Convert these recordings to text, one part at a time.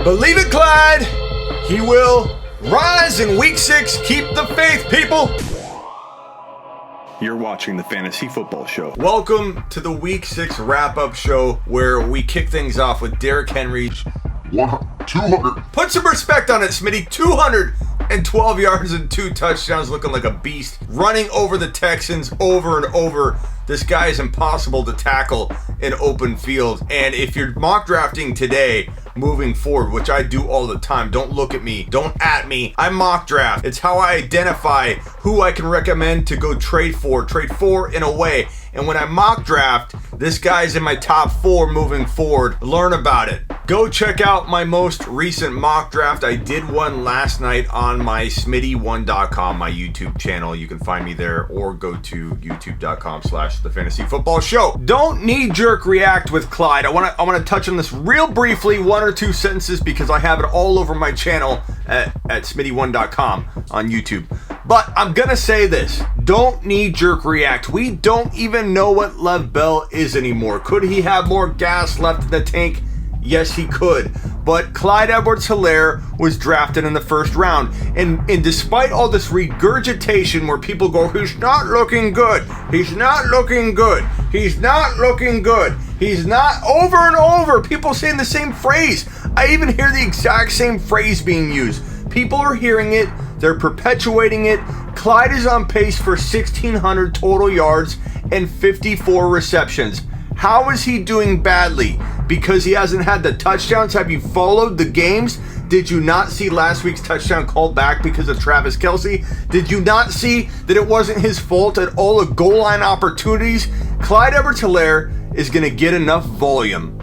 Believe it, Clyde. He will rise in week 6. Keep the faith, people. You're watching the Fantasy Football Show. Welcome to the week 6 wrap-up show where we kick things off with Derrick Henry. 200. Put some respect on it, Smitty. 212 yards and 2 touchdowns, looking like a beast. Running over the Texans over and over. This guy is impossible to tackle in open field. And if you're mock drafting today, moving forward, which I do all the time, don't look at me, don't at me, I mock draft. It's how I identify who I can recommend to go trade for in a way. And when I mock draft, this guy's in my top 4 moving forward. Learn about it. Go check out my most recent mock draft. I did one last night on my smitty1.com, my YouTube channel. You can find me there or go to youtube.com/thefantasyfootballshow. Don't knee-jerk react with Clyde. I want to touch on this real briefly, 1 or 2 sentences, because I have it all over my channel at smitty1.com on YouTube. But I'm going to say this. Don't knee-jerk react. We don't even know what Lev Bell is anymore. Could he have more gas left in the tank? Yes, he could. But Clyde Edwards-Helaire was drafted in the first round. And despite all this regurgitation where people go, he's not looking good. He's not looking good. He's not looking good. He's not, over and over. People saying the same phrase. I even hear the exact same phrase being used. People are hearing it. They're perpetuating it. Clyde is on pace for 1,600 total yards and 54 receptions. How is he doing badly? Because he hasn't had the touchdowns? Have you followed the games? Did you not see last week's touchdown called back because of Travis Kelce? Did you not see that it wasn't his fault at all the goal line opportunities? Clyde Edwards-Helaire is going to get enough volume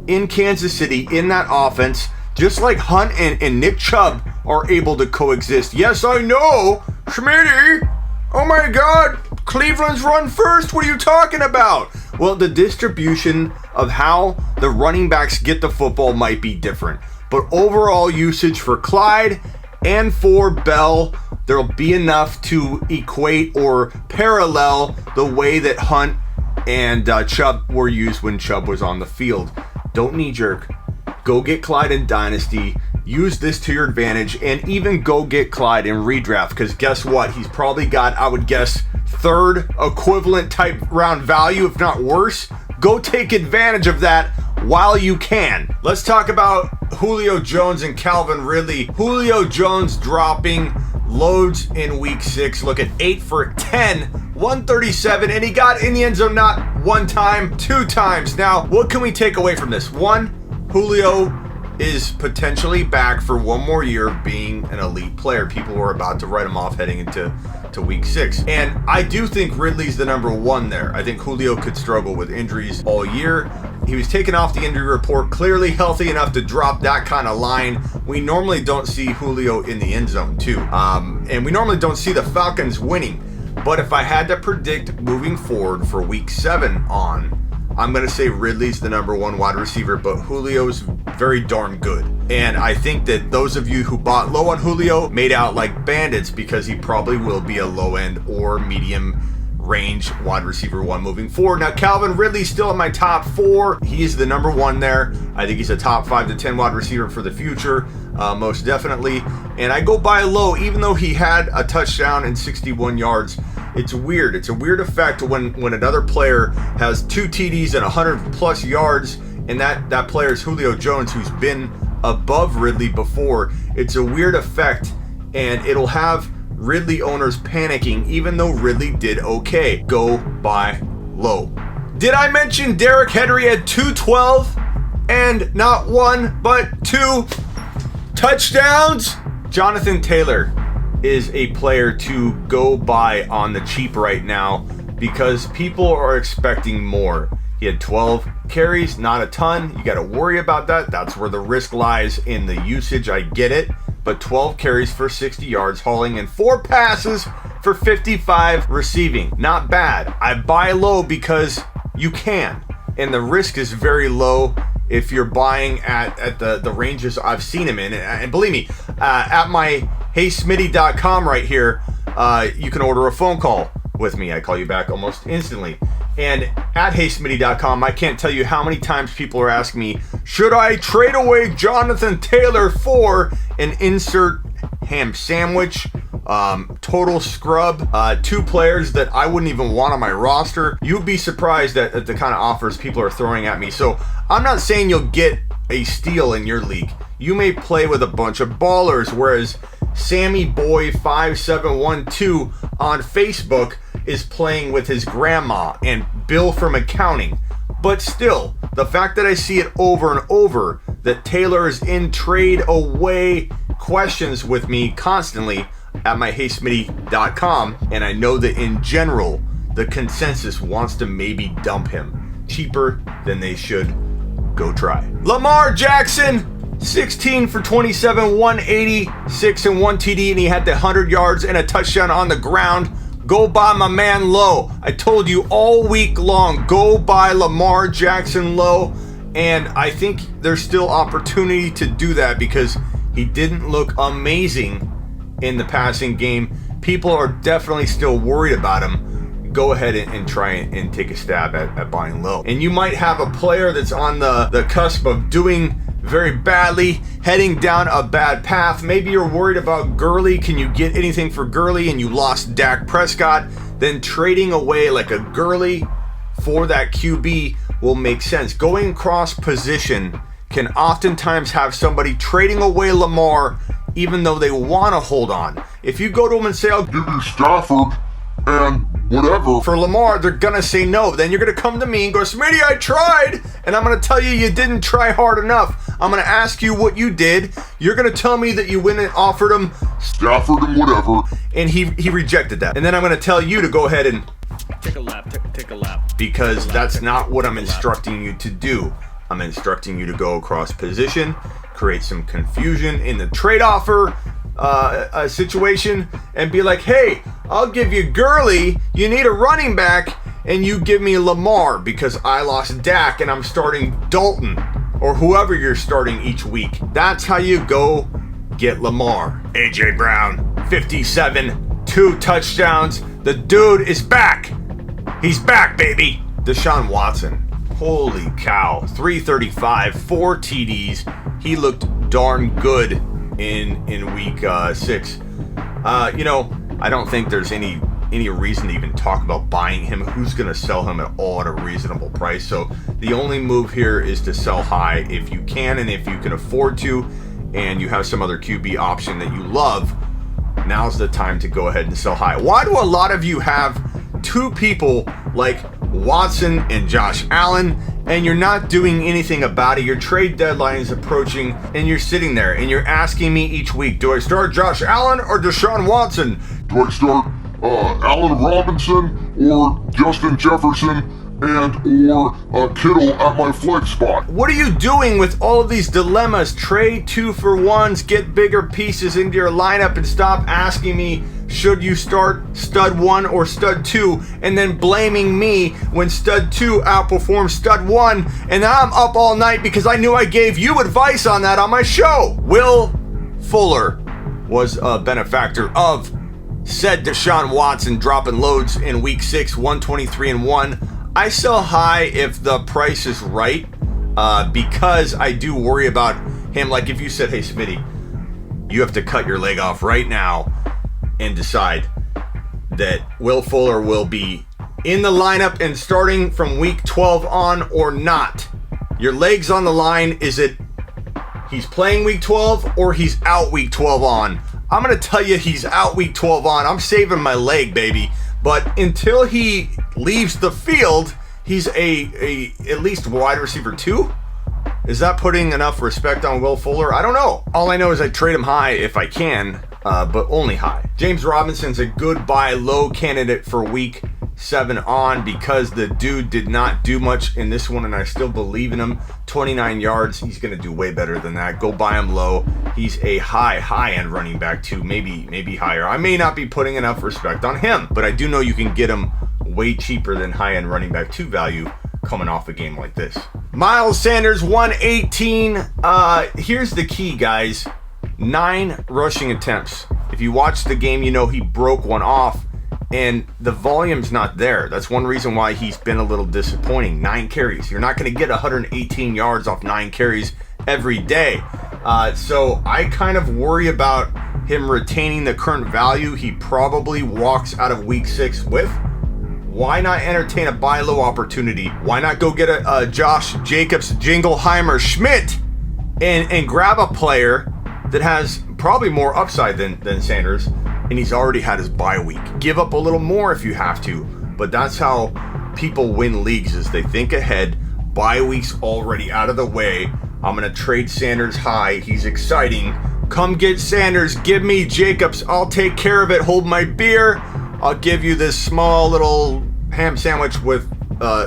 in Kansas City in that offense, just like Hunt and Nick Chubb are able to coexist. Yes, I know, Schmitty. Oh my God, Cleveland's run first. What are you talking about? Well, the distribution of how the running backs get the football might be different. But overall usage for Clyde and for Bell, there'll be enough to equate or parallel the way that Hunt and Chubb were used when Chubb was on the field. Don't knee-jerk. Go get Clyde in Dynasty. Use this to your advantage, and even go get Clyde in redraft, because guess what? He's probably got, I would guess, 3rd equivalent type round value, if not worse. Go take advantage of that while you can. Let's talk about Julio Jones and Calvin Ridley. Julio Jones dropping loads in week 6. Look at 8 for 10, 137, and he got in the end zone not 1 time, 2 times. Now, what can we take away from this? 1, Julio is potentially back for 1 more year of being an elite player. People were about to write him off heading into week 6. And I do think Ridley's the number 1 there. I think Julio could struggle with injuries all year. He was taken off the injury report, clearly healthy enough to drop that kind of line. We normally don't see Julio in the end zone too. And we normally don't see the Falcons winning. But if I had to predict moving forward for week 7 on, I'm going to say Ridley's the number 1 wide receiver, but Julio's very darn good. And I think that those of you who bought low on Julio made out like bandits, because he probably will be a low end or medium range wide receiver 1 moving forward. Now, Calvin Ridley's still in my top 4. He's the number 1 there. I think he's a top 5 to 10 wide receiver for the future, most definitely. And I go buy low, even though he had a touchdown and 61 yards. It's weird. It's a weird effect when another player has 2 TDs and 100 plus yards, and that player is Julio Jones, who's been above Ridley before. It's a weird effect, and it'll have Ridley owners panicking, even though Ridley did okay. Go buy low. Did I mention Derrick Henry had 212 and not 1 but 2 touchdowns? Jonathan Taylor is a player to go buy on the cheap right now, because people are expecting more. He had 12 carries, not a ton. You got to worry about that. That's where the risk lies in the usage. I get it. But 12 carries for 60 yards, hauling in 4 passes for 55 receiving. Not bad. I buy low because you can. And the risk is very low if you're buying at the ranges I've seen him in. And believe me, at my heysmitty.com right here, you can order a phone call with me. I call you back almost instantly. And at HeySmitty.com, I can't tell you how many times people are asking me, should I trade away Jonathan Taylor for an insert ham sandwich? Total scrub, 2 players that I wouldn't even want on my roster. You'd be surprised at the kind of offers people are throwing at me. So I'm not saying you'll get a steal in your league. You may play with a bunch of ballers, whereas Sammy Boy 5712 on Facebook is playing with his grandma and Bill from accounting. But still, the fact that I see it over and over that Taylor is in trade away questions with me constantly at my HeySmitty.com, and I know that in general the consensus wants to maybe dump him cheaper than they should. Go try. Lamar Jackson, 16 for 27, 186 and 1 TD, and he had the 100 yards and a touchdown on the ground. Go buy my man low. I told you all week long, go buy Lamar Jackson low, and I think there's still opportunity to do that because he didn't look amazing in the passing game. People are definitely still worried about him. Go ahead and try and take a stab at buying low. And you might have a player that's on the cusp of doing very badly, heading down a bad path. Maybe you're worried about Gurley. Can you get anything for Gurley and you lost Dak Prescott? Then trading away like a Gurley for that QB will make sense. Going cross position can oftentimes have somebody trading away Lamar even though they want to hold on. If you go to them and say, I'll Give you Stafford and whatever. for Lamar, they're going to say no. Then you're going to come to me and go, Smitty, I tried. And I'm going to tell you you didn't try hard enough. I'm going to ask you what you did. You're going to tell me that you went and offered him Stafford and whatever. and he rejected that. And then I'm going to tell you to go ahead and Take a lap. Take a lap. because that's not what I'm instructing you to do. I'm instructing you to go across position, create some confusion in the trade offer situation, and be like, hey, I'll give you Gurley, you need a running back, and you give me Lamar because I lost Dak and I'm starting Dalton or whoever you're starting each week. That's how you go get Lamar. AJ Brown, 57, 2 touchdowns. The dude is back. He's back, baby. Deshaun Watson. Holy cow. 335, 4 TDs. He looked darn good in week 6. I don't think there's any reason to even talk about buying him. Who's going to sell him at all at a reasonable price? So the only move here is to sell high if you can and if you can afford to, and you have some other QB option that you love. Now's the time to go ahead and sell high. Why do a lot of you have 2 people like Watson and Josh Allen, and you're not doing anything about it? Your trade deadline is approaching, and you're sitting there, and you're asking me each week, do I start Josh Allen or Deshaun Watson? Do I start Allen Robinson or Justin Jefferson and or Kittle at my flex spot? What are you doing with all of these dilemmas? Trade 2-for-1s, get bigger pieces into your lineup, and stop asking me, should you start stud 1 or stud 2, and then blaming me when stud 2 outperforms stud 1, and I'm up all night because I knew I gave you advice on that on my show. Will Fuller was a benefactor of said Deshaun Watson dropping loads in week 6, 123 and 1. I sell high if the price is right, because I do worry about him. Like if you said, hey Smitty, you have to cut your leg off right now and decide that Will Fuller will be in the lineup and starting from week 12 on or not. Your leg's on the line. Is it he's playing week 12 or he's out week 12 on? I'm going to tell you he's out week 12 on. I'm saving my leg, baby. But until he leaves the field, he's a at least wide receiver 2. Is that putting enough respect on Will Fuller? I don't know. All I know is I trade him high if I can, but only high. James Robinson's a good buy low candidate for week 7 on because the dude did not do much in this one, and I still believe in him. 29 yards. He's going to do way better than that. Go buy him low. He's a high-end running back too, maybe higher. I may not be putting enough respect on him, but I do know you can get him way cheaper than high-end running back 2 value coming off a game like this. Miles Sanders, 118. Here's the key, guys. 9 rushing attempts. If you watch the game, you know he broke one off, and the volume's not there. That's one reason why he's been a little disappointing. 9 carries. You're not going to get 118 yards off 9 carries every day. So I kind of worry about him retaining the current value he probably walks out of week 6 with. Why not entertain a buy low opportunity? Why not go get a Josh Jacobs, Jingleheimer, Schmidt and grab a player that has probably more upside than Sanders, and he's already had his bye week. Give up a little more if you have to, but that's how people win leagues, is they think ahead. Bye week's already out of the way. I'm going to trade Sanders high. He's exciting. Come get Sanders. Give me Jacobs. I'll take care of it. Hold my beer. I'll give you this small little ham sandwich with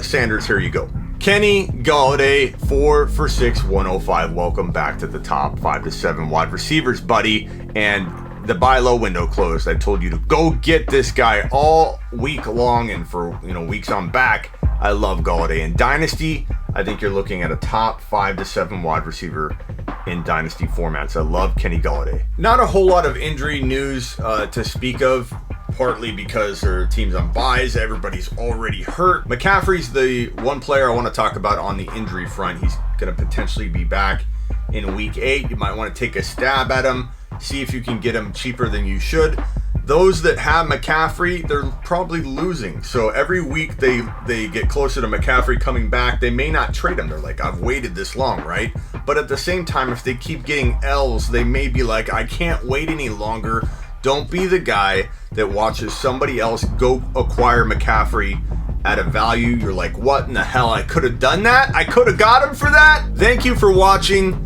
Sanders. Here you go. Kenny Golladay, 4 for 6, 105. Welcome back to the top 5 to 7 wide receivers, buddy. And the buy low window closed. I told you to go get this guy all week long, and for weeks on back. I love Golladay. In Dynasty, I think you're looking at a top 5 to 7 wide receiver in Dynasty formats. I love Kenny Golladay. Not a whole lot of injury news to speak of, partly because there are teams on buys. Everybody's already hurt. McCaffrey's the one player I want to talk about on the injury front. He's going to potentially be back in week 8. You might want to take a stab at him, see if you can get him cheaper than you should. Those that have McCaffrey, they're probably losing. So every week they get closer to McCaffrey coming back, they may not trade him. They're like, I've waited this long, right? But at the same time, if they keep getting L's, they may be like, I can't wait any longer. Don't be the guy that watches somebody else go acquire McCaffrey at a value. You're like, what in the hell? I could have done that? I could have got him for that? Thank you for watching.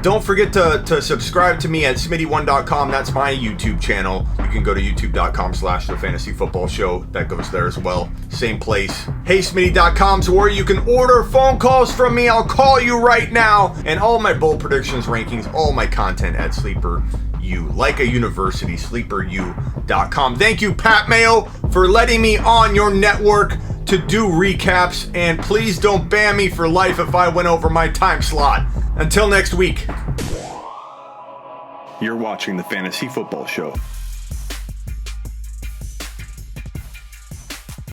Don't forget to subscribe to me at Smitty1.com. That's my YouTube channel. You can go to youtube.com/thefantasyfootballshow. That goes there as well. Same place. HeySmitty.com's where you can order phone calls from me. I'll call you right now. And all my bold predictions, rankings, all my content at Sleeper U, like a university, sleeperu.com. Thank you, Pat Mayo, for letting me on your network to do recaps. And please don't ban me for life if I went over my time slot. Until next week. You're watching the Fantasy Football Show.